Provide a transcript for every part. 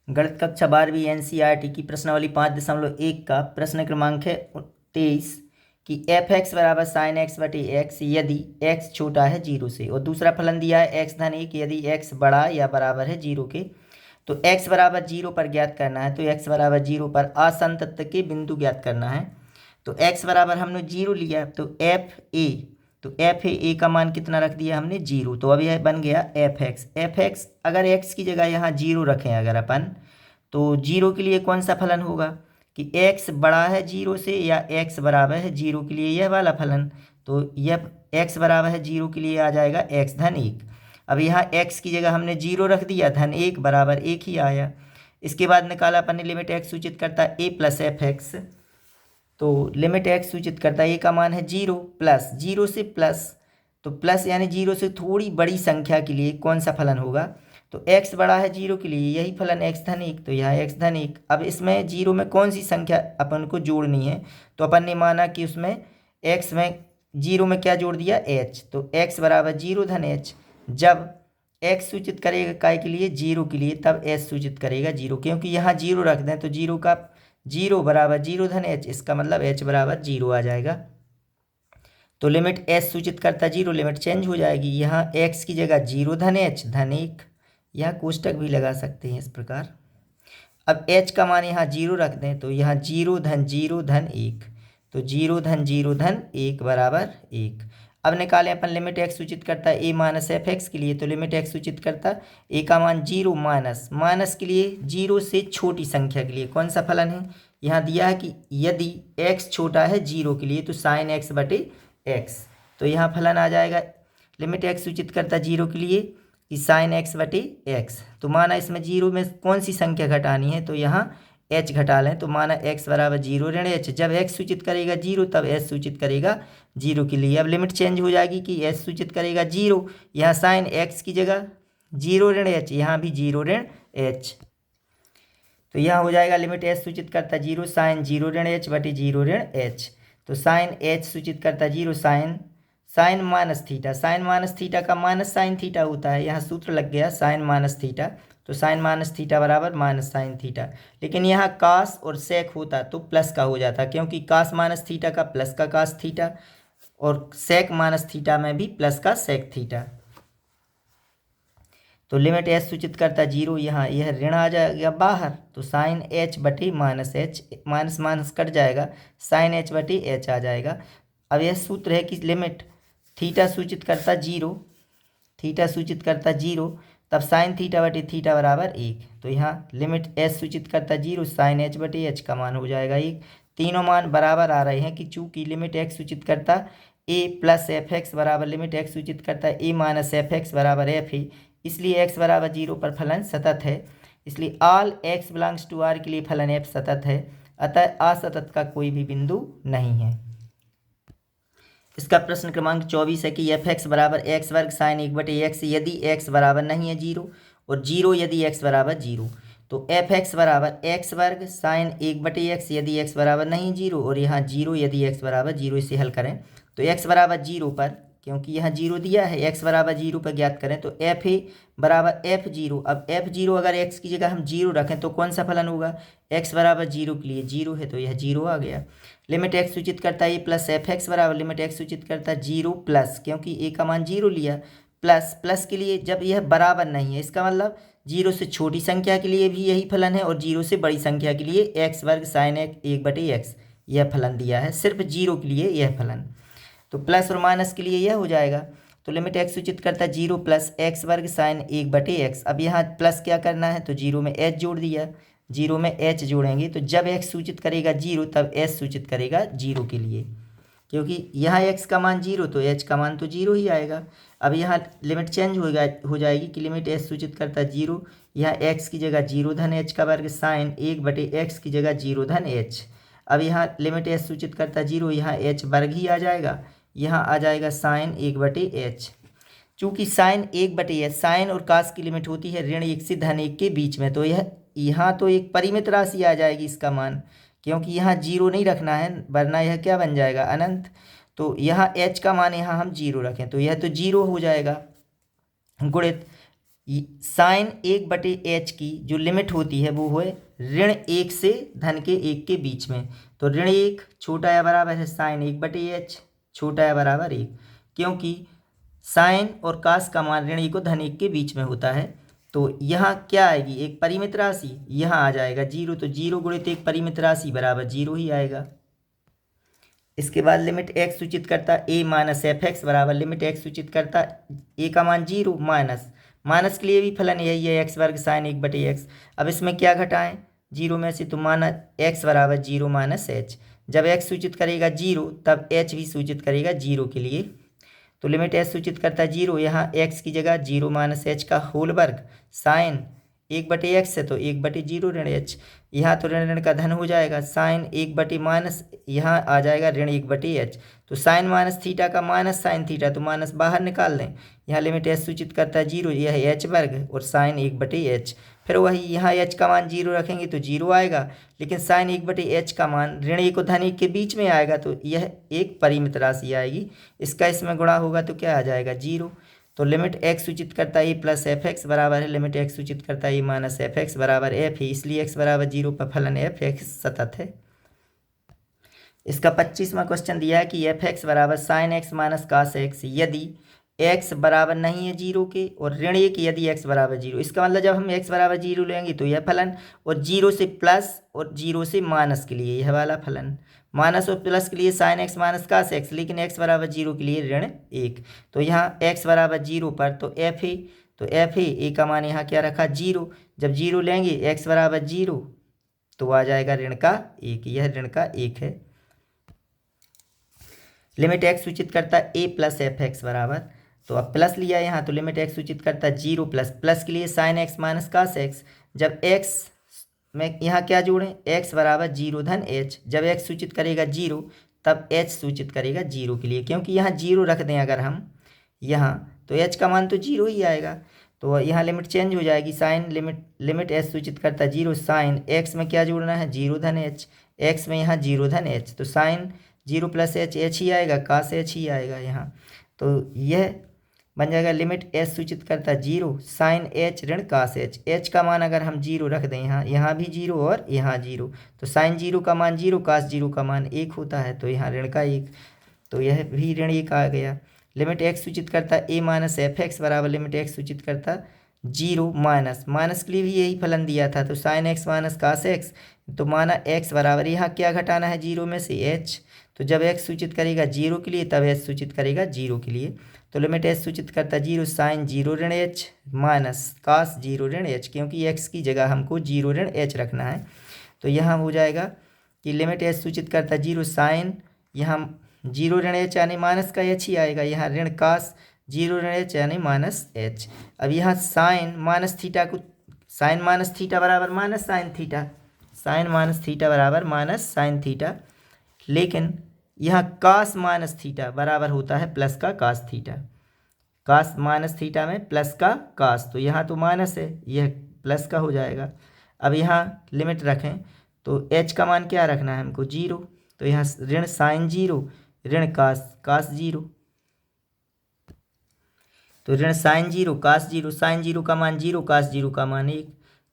गणित कक्षा 12वीं एनसीईआरटी की प्रश्नावली 5.1 का प्रश्न क्रमांक है 23 कि एफ एक्स बराबर साइन एक्स बटे एक्स यदि एक्स छोटा है जीरो से, और दूसरा फलन दिया है एक्स धन 1 यदि एक्स बड़ा या बराबर है जीरो के। तो एक्स बराबर जीरो पर ज्ञात करना है, तो एक्स बराबर जीरो पर असंतत के बिंदु ज्ञात करना है। तो एक्स बराबर हमने जीरो लिया, तो एफ ए का मान कितना रख दिया हमने जीरो, तो अब यह बन गया एफ एक्स। अगर एक्स की जगह यहाँ जीरो रखें अगर अपन, तो जीरो के लिए कौन सा फलन होगा कि एक्स बड़ा है जीरो से या एक्स बराबर है जीरो के लिए यह वाला फलन। तो यह एक्स बराबर है जीरो के लिए आ जाएगा एक्स धन 1। अब यहाँ एक्स की जगह हमने जीरो रख दिया, धन 1 बराबर 1 ही आया। इसके बाद निकाला अपन ने लिमिट एक्स सूचित करता है ए प्लस एफ एक्स। तो लिमिट एक्स सूचित करता है ए का मान है जीरो प्लस जीरो से प्लस, तो प्लस यानी जीरो से थोड़ी बड़ी संख्या के लिए कौन सा फलन होगा, तो एक्स बड़ा है जीरो के लिए यही फलन एक्स धन 1, तो यहाँ एक्स धन 1। अब इसमें जीरो में कौन सी संख्या अपन को जोड़नी है, तो अपन ने माना कि उसमें एक्स में जीरो में क्या जोड़ दिया एच, तो एक्स बराबर जीरो धन एच। जब एक्स सूचित करेगा काय के लिए जीरो के लिए, तब एच सूचित करेगा जीरो, क्योंकि यहाँ जीरो रख दें तो जीरो का जीरो बराबर जीरो धन एच, इसका मतलब एच बराबर जीरो आ जाएगा। तो लिमिट एच सूचित करता जीरो, लिमिट चेंज हो जाएगी, यहाँ एक्स की जगह जीरो धन एच धन 1, यहाँ कोष्टक भी लगा सकते हैं इस प्रकार। अब एच का मान यहाँ जीरो रख दें, तो यहाँ जीरो धन 1, तो जीरो धन 1 बराबर 1। अब निकालें अपन लिमिट एक्स सूचित करता है ए माइनस एफ एक्स के लिए, तो लिमिट एक्स सूचित करता ए का मान जीरो माइनस के लिए जीरो से छोटी संख्या के लिए कौन सा फलन है, यहाँ दिया है कि यदि एक्स छोटा है जीरो के लिए तो साइन एक्स बटे एक्स, तो यहाँ फलन आ जाएगा लिमिट एक्स सूचित करता जीरो के लिए कि साइन एक्स बटे एक्स। तो माना इसमें जीरो में कौन सी संख्या घटानी है, तो यहाँ एच घटा लें, तो माना एक्स बराबर जीरो ऋण एच। जब एक्स सूचित करेगा जीरो तब एच सूचित करेगा जीरो के लिए। अब लिमिट चेंज हो जाएगी कि एच सूचित करेगा जीरो, यहाँ साइन एक्स की जगह जीरो ऋण एच, यहाँ भी जीरो ऋण एच, तो यहाँ हो जाएगा लिमिट एच सूचित करता जीरो साइन जीरो ऋण एच बटे जीरो ऋण एच। तो साइन एच सूचित करता जीरो साइन माइनस थीटा का माइनस साइन थीटा होता है, यहाँ सूत्र लग गया साइन माइनस थीटा, तो साइन माइनस थीटा बराबर माइनस साइन थीटा। लेकिन यहाँ कास और सेक होता तो प्लस का हो जाता, क्योंकि कास माइनस थीटा का प्लस का कास थीटा और सेक माइनस थीटा में भी प्लस का सेक थीटा। तो लिमिट एच सूचित करता जीरो, यहाँ यह ऋण आ जाएगा बाहर, तो साइन एच बटे minus H, minus minus cut जाएगा, साइन एच बटे एच आ जाएगा। अब यह सूत्र है कि लिमिट थीटा सूचित करता जीरो, तब साइन थीटा बटे थीटा बराबर 1, तो यहाँ लिमिट एच सूचित करता जीरो साइन एच बटे एच का मान हो जाएगा 1। तीनों मान बराबर आ रहे हैं कि चूंकि लिमिट एक्स सूचित करता ए प्लस एफ एक्स बराबर लिमिट एक्स सूचित करता ए माइनस एफ एक्स बराबर एफ है, इसलिए एक्स बराबर जीरो पर फलन सतत है, इसलिए all x belongs to R के लिए फलन एफ सतत है, अतः असतत का कोई भी बिंदु नहीं है। इसका प्रश्न क्रमांक 24 है कि एफ एक्स बराबर एक्स वर्ग साइन 1/x यदि एक्स बराबर नहीं है जीरो और जीरो यदि एक्स बराबर जीरो। तो एफ एक्स बराबर एक्स वर्ग साइन 1/x यदि एक्स बराबर नहीं जीरो और यहाँ जीरो यदि एक्स बराबर जीरो, इसे हल करें तो एक्स बराबर जीरो पर, क्योंकि यहाँ जीरो दिया है, एक्स बराबर जीरो पर ज्ञात करें, तो एफ ए बराबर एफ जीरो। अब एफ जीरो अगर एक्स की जगह हम जीरो रखें तो कौन सा फलन होगा, एक्स बराबर जीरो के लिए जीरो है, तो यह जीरो आ गया। लिमिट एक्स सूचित करता है ए प्लस एफ एक्स बराबर लिमिट एक्स सूचित करता है जीरो प्लस, क्योंकि ए का मान जीरो लिया, प्लस के लिए जब यह बराबर नहीं है, इसका मतलब जीरो से छोटी संख्या के लिए भी यही फलन है और जीरो से बड़ी संख्या के लिए एक्स वर्ग साइन 1/x यह फलन दिया है, सिर्फ जीरो के लिए यह फलन। तो प्लस और माइनस के लिए यह हो जाएगा, तो लिमिट एक्स सूचित करता है जीरो प्लस एक्स वर्ग साइन 1/x। अब यहाँ प्लस क्या करना है, तो जीरो में एच जोड़ दिया, जीरो में एच जोड़ेंगे, तो जब एक्स सूचित करेगा जीरो तब एच सूचित करेगा जीरो के लिए, क्योंकि यहाँ एक्स का मान जीरो तो एच का मान तो जीरो ही आएगा। अब यहाँ लिमिट चेंज हो जाएगी कि लिमिट एच सूचित करता है जीरो, यहाँ एक्स की जगह जीरो धन एच का वर्ग साइन 1/x की जगह जीरो धन एच। अब यहाँ लिमिट एच सूचित करता है जीरो, यहाँ एच वर्ग ही आ जाएगा, यहाँ आ जाएगा साइन 1/h। चूँकि साइन 1/h साइन और कास की लिमिट होती है ऋण 1 से धन 1 के बीच में, तो यह यहाँ तो एक परिमित राशि आ जाएगी इसका मान, क्योंकि यहाँ जीरो नहीं रखना है वरना यह क्या बन जाएगा अनंत। तो यहाँ h का मान यहाँ हम जीरो रखें तो यह तो जीरो हो जाएगा गुणित साइन 1/h की जो लिमिट होती है वो है -1 से -1 के बीच में। तो -1 छोटा या बराबर है साइन 1/h छोटा या बराबर 1, क्योंकि साइन और कास का मान -1 और -1 के बीच में होता है। तो यहाँ क्या आएगी, एक परिमित राशि, यहाँ आ जाएगा 0। तो 0 गुणित एक परिमित राशि बराबर 0 ही आएगा। इसके बाद लिमिट x सूचित करता a माइनस एफ एक्स बराबर लिमिट x सूचित करता a का मान 0 माइनस के लिए भी फलन यही है x वर्ग साइन 1/x। अब इसमें क्या घटाएं 0 में से, तो माना x बराबर 0 माइनस h। जब x सूचित करेगा 0 तब h भी सूचित करेगा 0 के लिए। तो लिमिट s सूचित करता है 0, यहाँ x की जगह 0 माइनस h का होल वर्ग साइन 1/x है तो 1/0 ऋण h। यहाँ तो ऋण ऋण का धन हो जाएगा, साइन 1 माइनस यहाँ आ जाएगा ऋण 1/h। तो साइन माइनस थीटा का माइनस साइन थीटा, तो माइनस बाहर निकाल लें। यहाँ लिमिट h सूचित करता है 0, यह h वर्ग और साइन 1/h। फिर वही यहाँ h का मान 0 रखेंगे तो 0 आएगा, लेकिन साइन 1/h का मान ऋण 1 और धन 1 के बीच में आएगा, तो यह एक परिमित राशि आएगी। इसका इसमें गुणा होगा तो क्या आ जाएगा 0। तो लिमिट x सूचित करता है a प्लस एफ एक्स बराबर है लिमिट x सूचित करता है a माइनस एफ एक्स बराबर f है, इसलिए x बराबर 0 पर फलन f x सतत है। इसका 25वां क्वेश्चन दिया है कि एफ एक्स बराबर sine x minus cos x यदि x बराबर नहीं है 0 के और ऋण 1 यदि x बराबर 0। इसका मतलब जब हम x बराबर 0 लेंगे तो यह फलन, और 0 से प्लस और 0 से माइनस के लिए यह वाला फलन, माइनस और प्लस के लिए sine x minus cos x, लेकिन x बराबर 0 के लिए ऋण 1। तो यहाँ x बराबर 0 पर तो f है, तो f है a का मान यहाँ क्या रखा 0। जब 0 लेंगे x बराबर 0 तो आ जाएगा ऋण का 1, यह ऋण का 1 है। लिमिट x सूचित करता है a प्लस एफ एक्स बराबर, तो अब प्लस लिया यहाँ तो लिमिट x सूचित करता है 0 प्लस के लिए sine x minus cos x. जब x में यहाँ क्या जोड़ें, x बराबर 0 धन h। जब x सूचित करेगा 0 तब h सूचित करेगा 0 के लिए, क्योंकि यहाँ 0 रख दें अगर हम यहाँ तो h का मान तो 0 ही आएगा। तो यहाँ लिमिट चेंज हो जाएगी, साइन लिमिट h सूचित करता है 0 साइन x में क्या जोड़ना है 0 धन h, x में यहाँ 0 धन h, तो साइन 0 प्लस h h ही आएगा, कास h ही आएगा यहाँ। तो यह बन जाएगा लिमिट h सूचित करता है 0 साइन h ऋण कास h। h का मान अगर हम 0 रख दें यहाँ भी 0 और यहाँ 0, तो साइन 0 का मान 0 कास 0 का मान 1 होता है, तो यहाँ ऋण का 1, तो यह भी ऋण 1 आ गया। लिमिट x सूचित करता है a माइनस एफ एक्स बराबर लिमिट x सूचित करता 0 माइनस के लिए भी यही फलन दिया था, तो sine x minus cos x। तो माना x बराबर यहाँ क्या घटाना है 0 में से h, तो जब x सूचित करेगा 0 के लिए तब h सूचित करेगा 0 के लिए। तो लिमिट h सूचित करता 0 साइन 0 ऋण h माइनस कास 0 ऋण h, क्योंकि x की जगह हमको 0 ऋण h रखना है। तो यहाँ हो जाएगा कि लिमिट h सूचित करता 0 साइन यहाँ 0 ऋण h यानी माइनस का h ही आएगा, यहाँ ऋण कास 0 ऋण h यानी माइनस h। अब यहाँ साइन माइनस थीटा को, साइन माइनस थीटा बराबर minus sine theta, sine minus theta बराबर माइनस साइन थीटा, लेकिन यहाँ कास माइनस थीटा बराबर होता है प्लस का कास थीटा, कास माइनस थीटा में प्लस का कास, तो यहाँ तो माइनस है यह प्लस का हो जाएगा। अब यहाँ लिमिट रखें तो h का मान क्या रखना है हमको 0, तो यहाँ ऋण साइन 0 ऋण कास 0, तो ऋण साइन 0 कास 0, साइन 0 का मान 0 कास 0 का मान 1,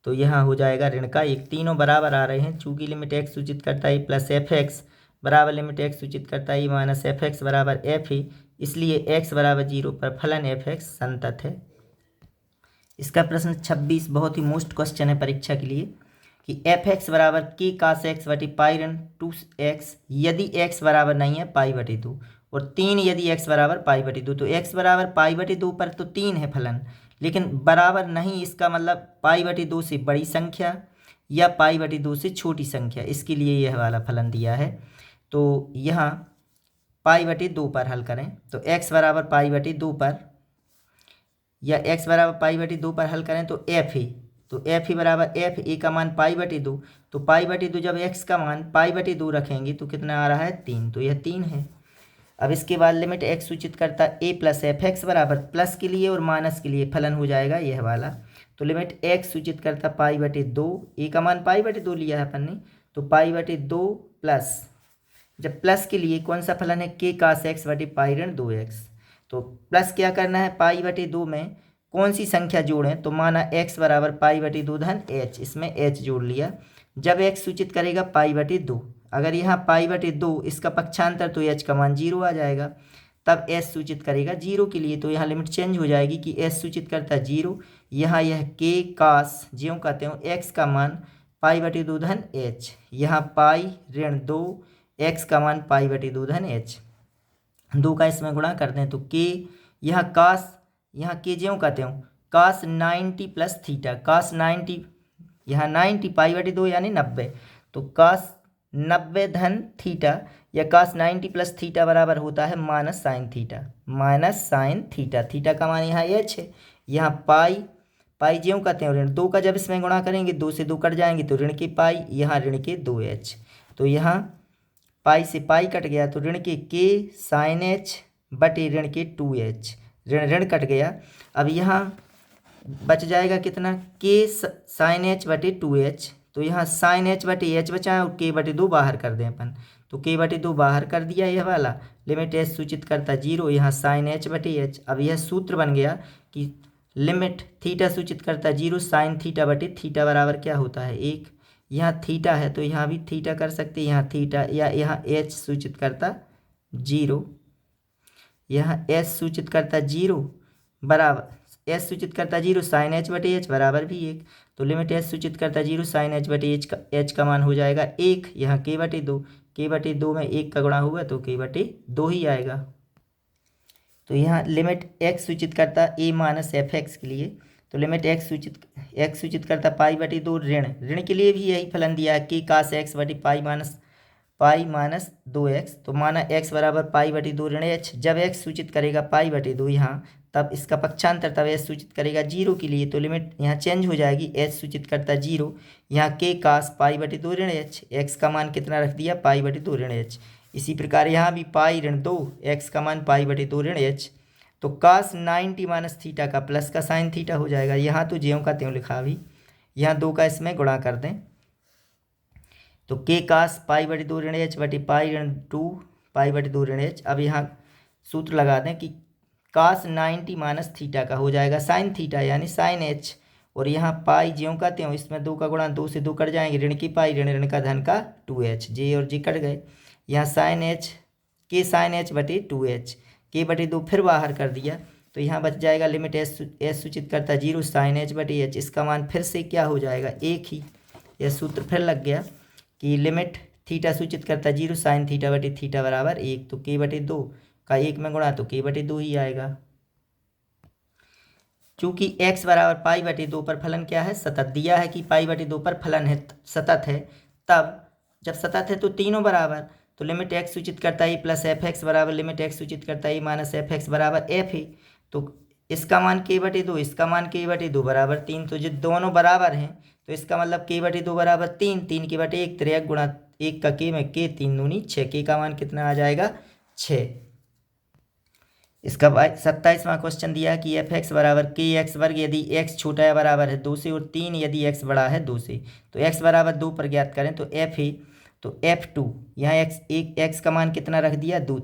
तो यहाँ हो जाएगा ऋण का 1। तीनों बराबर आ रहे हैं, चूंकि लिमिट x सूचित करता है प्लस एफ एक्स बराबर लिमिट x सूचित करता है माइनस एफ एक्स बराबर f है, इसलिए x बराबर 0 पर फलन एफ एक्स संतत है। इसका प्रश्न 26 बहुत ही मोस्ट क्वेश्चन है परीक्षा के लिए कि एफ एक्स बराबर के कास एक्स बटे पाई ऋण 2x यदि x बराबर नहीं है पाई बटे 2 और 3 यदि x बराबर पाई बटे 2। तो x बराबर पाई बटे 2 पर तो 3 है फलन, लेकिन बराबर नहीं, इसका मतलब पाई बटे 2 से बड़ी संख्या या पाई बटे 2 से छोटी संख्या, इसके लिए यह वाला फलन दिया है। तो यहाँ पाई बटे 2 पर हल करें तो x बराबर पाई बटे 2 पर या x बराबर पाई बटे 2 पर हल करें तो f है, तो f ही बराबर f a का मान पाई बटे 2, तो पाई बटे 2 जब x का मान पाई बटे 2 रखेंगे तो कितना आ रहा है 3, तो यह 3 है। अब इसके बाद लिमिट x सूचित करता a प्लस एफ एक्स बराबर प्लस के लिए और माइनस के लिए फलन हो जाएगा यह वाला। तो लिमिट x सूचित करता पाई बटे 2, a का मान पाई बटे 2 लिया है अपन ने, तो पाई बटे 2 प्लस, जब प्लस के लिए कौन सा फलन है के कास एक्स बटे पाई ऋण 2x, तो प्लस क्या करना है पाई बटे 2 में कौन सी संख्या जोड़ें, तो माना x बराबर पाई बटी 2 धन h, इसमें h जोड़ लिया। जब x सूचित करेगा पाई बटी 2, अगर यहाँ पाई बटी 2 इसका पक्षांतर तो h का मान 0 आ जाएगा। तब s सूचित करेगा 0 के लिए, तो यहाँ लिमिट चेंज हो जाएगी कि s सूचित करता है 0। यहाँ यह k कास ज्यों कहते हो x का मान पाई बटी 2 धन h, यहाँ पाई ऋण 2 x का मान पाई बटी 2 धन h, 2 का इसमें गुणा करते हैं तो k, यहाँ कास, यहाँ के ज्यों कहते हो कास 90 प्लस थीटा, कास 90, यहाँ 90 पाई बटी 2 यानी 90, तो कास 90 धन थीटा या कास 90 प्लस थीटा बराबर होता है minus sine theta, minus sine theta. Theta का मान यहाँ एच है, यहाँ पाई, पाई ज्यों कहते हैं ऋण 2 का जब इसमें गुणा करेंगे 2 से 2 कट जाएंगे तो ऋण के पाई, यहाँ ऋण के 2h, तो यहाँ पाई से पाई कट गया तो ऋण के साइन h बटे ऋण के 2h, ऋण ऋण कट गया। अब यहाँ बच जाएगा कितना, k साइन h बटे 2h, तो यहाँ साइन h बटे h बचा है और k बटे 2 बाहर कर दें अपन, तो k बटे 2 बाहर कर दिया यह वाला, लिमिट h सूचित करता 0, यहाँ साइन h बटे h। अब यह सूत्र बन गया कि लिमिट थीटा सूचित करता 0, साइन थीटा बटे थीटा बराबर क्या होता है 1, यहाँ थीटा है तो यहाँ भी थीटा कर सकते हैं, यहाँ थीटा या यहाँ h सूचित करता 0, यहाँ s सूचित करता 0 बराबर s सूचित करता 0 साइन h बटे h बराबर भी 1, तो लिमिट s सूचित करता 0 साइन h बटे h का मान हो जाएगा 1, यहाँ k बटे 2, k बटे 2 में 1 का गुणा होगा तो k बटे 2 ही आएगा। तो यहाँ लिमिट x सूचित करता a माइनस एफ एक्स के लिए, तो लिमिट x सूचित करता पाई बटी 2, ऋण ऋण के लिए भी यही फलन दिया है कि कास x बटी पाई माइनस 2x, तो माना x बराबर पाई बटी 2 ऋण h, जब x सूचित करेगा पाई बटी 2 यहाँ, तब इसका पक्षांतर तब s सूचित करेगा 0 के लिए, तो लिमिट यहाँ चेंज हो जाएगी, h सूचित करता 0, यहाँ k कास पाई बटी 2 ऋण h, x का मान कितना रख दिया पाई बटी 2 ऋण h। इसी प्रकार यहाँ भी पाई ऋण 2, x का मान पाई बटी 2 ऋण h, तो कास 90 माइनस थीटा का प्लस का साइन थीटा हो जाएगा, यहाँ तो ज्यों का त्यों लिखा अभी, यहाँ 2 का इसमें गुणा कर दें तो k कास पाई बटी 2 ऋण h बटी पाई ऋण 2 पाई बटी 2 ऋण h। अब यहाँ सूत्र लगा दें कि कास 90 माइनस थीटा का हो जाएगा साइन थीटा यानी साइन h, और यहाँ पाई ज्यों का त्यों, इसमें 2 का गुणा 2 से 2 कट जाएंगे, ऋण की पाई ऋण ऋण का धन का 2h, जे और जे कट गए, यहाँ साइन h के साइन h बटे 2h, के बटे 2 फिर बाहर कर दिया तो यहाँ बच जाएगा लिमिट s सूचित करता 0 साइन h बटे h, इसका मान फिर से क्या हो जाएगा 1 ही। यह सूत्र फिर लग गया कि लिमिट थीटा सूचित करता 0 साइन थीटा बटे थीटा बराबर 1, तो k बटे 2 का 1 में गुणा तो k बटे 2 ही आएगा। चूँकि x बराबर पाई बटे 2 पर फलन क्या है सतत, दिया है कि पाई बटे 2 पर फलन है सतत है, तब जब सतत है तो तीनों बराबर, तो लिमिट x सूचित करता है प्लस एफ एक्स बराबर लिमिट x सूचित करता है माइनस एफ एक्स बराबर एफ है, तो इसका मान k बटे 2, इसका मान k बटे 2 बराबर 3, तो जब दोनों बराबर हैं तो इसका मतलब k बटे 2 बराबर 3, 3 के बटे 1 3 गुणा 1 का k में k 3 दूनी 6, k का मान कितना आ जाएगा 6। इसका 27वां क्वेश्चन दिया कि एफ एक्स बराबर के एक्स वर्ग यदि x छोटा या बराबर है 2 से और 3 यदि x बड़ा है 2 से, तो x बराबर 2 पर ज्ञात करें तो f है, तो f2 यहाँ x का मान कितना रख दिया 2,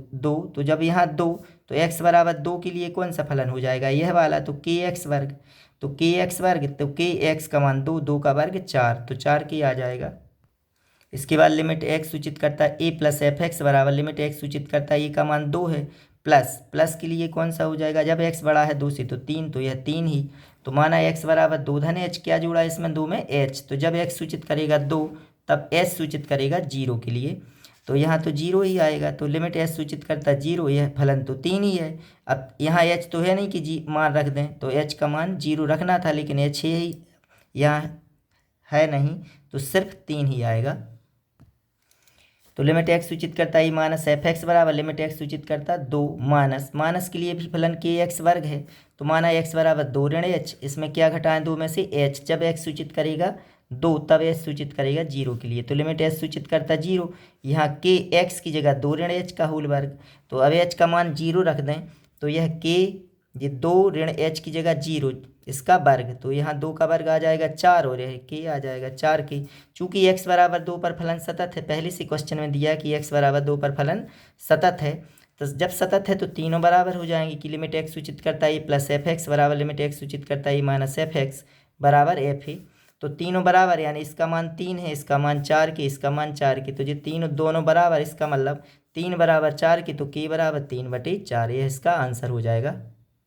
तो जब यहाँ 2 तो x बराबर 2 के लिए कौन सा फलन हो जाएगा यह वाला, तो के एक्स वर्ग, तो के एक्स वर्ग तो के एक्स का मान 2, 2 का वर्ग 4, तो 4 के आ जाएगा। इसके बाद लिमिट x सूचित करता है a प्लस एफ एक्स बराबर लिमिट x सूचित करता है a का मान 2 है, प्लस के लिए कौन सा हो जाएगा जब x बड़ा है 2 से तो 3, तो यह 3 ही, तो माना x बराबर 2 धन h, क्या जुड़ा है इसमें 2 में h, तो जब x सूचित करेगा 2 तब s सूचित करेगा 0 के लिए, तो यहाँ तो 0 ही आएगा, तो लिमिट s सूचित करता 0, यह फलन तो 3 ही है। अब यहाँ h तो है नहीं कि जी मान रख दें, तो h का मान 0 रखना था लेकिन h ही यहाँ है नहीं, तो सिर्फ 3 ही आएगा। तो लिमिट x सूचित करता है माइनस एफ एक्स बराबर लिमिट x सूचित करता 2 माइनस के लिए भी फलन के एक्स वर्ग है, तो माना x बराबर 2 ऋण h, इसमें क्या घटाएं 2 में से h, जब x सूचित करेगा 2 तब s सूचित करेगा 0 के लिए, तो लिमिट s सूचित करता 0, यहाँ के x की जगह 2 ऋण h का होल वर्ग, तो अब h का मान 0 रख दें तो यह k ये 2 ऋण h की जगह 0 इसका वर्ग, तो यहाँ 2 का वर्ग आ जाएगा 4 और यह k आ जाएगा 4 के। चूँकि x बराबर 2 पर फलन सतत है, पहले से क्वेश्चन में दिया कि x बराबर 2 पर फलन सतत है, तो जब सतत है तो तीनों बराबर हो जाएंगे कि लिमिट एक्स सूचित करता है ये प्लस एफ एक्स बराबर लिमिट एक्स सूचित करता है ये माइनस एफ एक्स बराबर एफ है। तो तीनों बराबर यानी इसका मान 3 है, इसका मान 4 के, इसका मान 4 के, तो ये तीनों दोनों बराबर, इसका मतलब 3 बराबर 4 के, तो के बराबर 3/4, यह इसका आंसर हो जाएगा।